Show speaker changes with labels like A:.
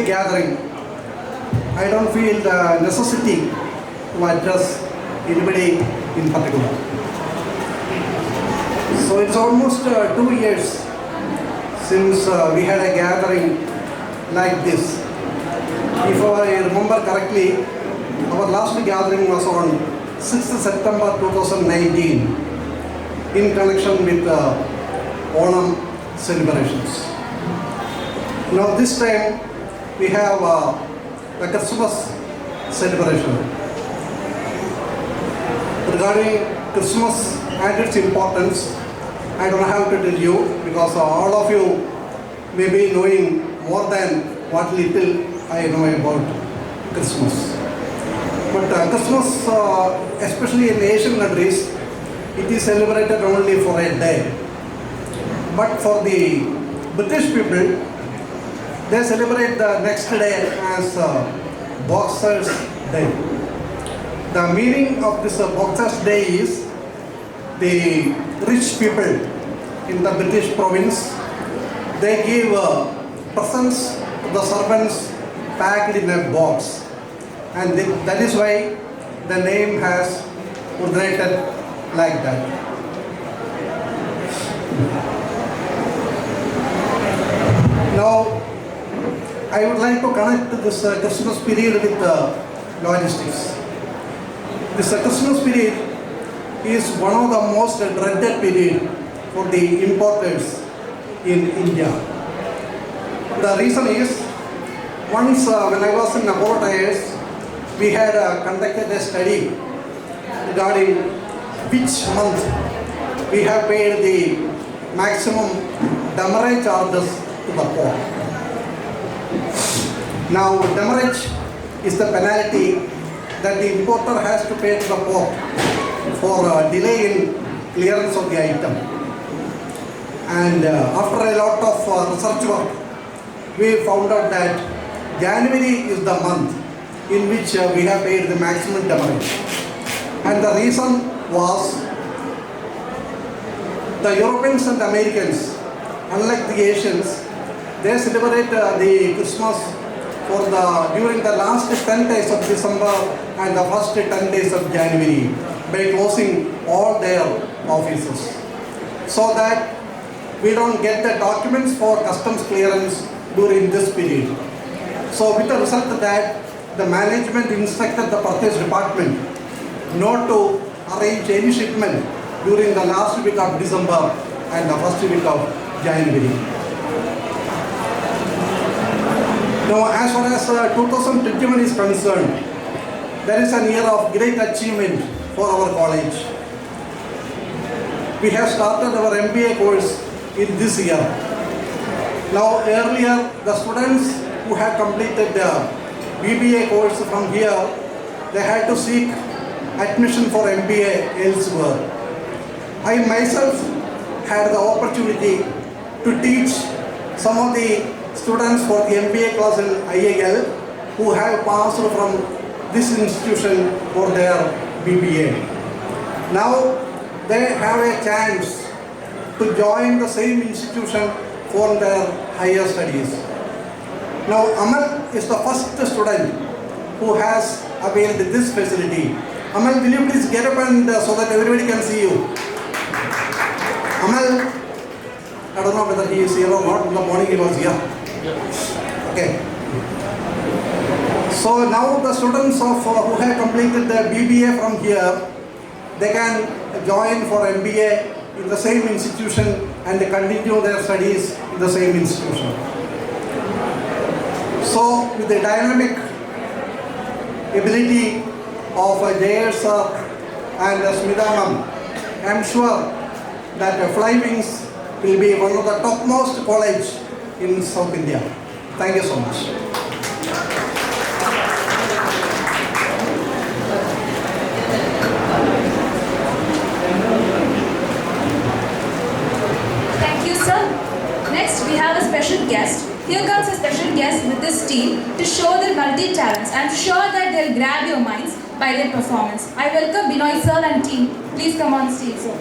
A: gathering, I don't feel the necessity to address anybody in particular. So it's almost 2 years since we had a gathering like this. If I remember correctly, our last gathering was on 6th September 2019 in connection with Onam celebrations. Now this time we have the Christmas celebration. Regarding Christmas and its importance, I don't have to tell you because all of you may be knowing more than what little I know about Christmas. But Christmas, especially in Asian countries, it is celebrated only for a day. But for the British people, they celebrate the next day as Boxers Day. The meaning of this Boxers Day is the rich people in the British province, they give presents to the servants packed in a box, and that is why the name has originated like that. Now, I would like to connect this Christmas period with logistics. This Christmas period is one of the most dreaded period for the importers in India. The reason is, once when I was in Apollo Tyres, we had conducted a study regarding which month we have paid the maximum demurrage charges to the port. Now, demurrage is the penalty that the importer has to pay to the port for delay in clearance of the item. And after a lot of research work, we found out that January is the month in which we have paid the maximum demurrage. And the reason was the Europeans and Americans, unlike the Asians, they celebrate the Christmas during the last 10 days of December and the first 10 days of January by closing all their offices, so that we don't get the documents for customs clearance during this period. So with the result that the management instructed the purchase department not to arrange any shipment during the last week of December and the first week of January. Now, as far as 2021 is concerned, there is a year of great achievement for our college. We have started our MBA course in this year. Now, earlier, the students who had completed the BBA course from here, they had to seek admission for MBA elsewhere. I myself had the opportunity to teach some of the students for the MBA class in IIL who have passed from this institution for their BBA. Now they have a chance to join the same institution for their higher studies. Now Amal is the first student who has availed this facility. Amal, will you please get up and so that everybody can see you? Amal, I don't know whether he is here or not. In the morning he was here. Okay. So now the students who have completed the BBA from here, they can join for MBA in the same institution and they continue their studies in the same institution. So with the dynamic ability of Jayer sir and Smita ma'am, I am sure that Fly Wings will be one of the topmost college in South India. Thank you so much.
B: Thank you, sir. Next, we have a special guest. Here comes a special guest with this team to show their multi-talents. I am sure that they'll grab your minds by their performance. I welcome Binoy sir and team. Please come on stage, sir.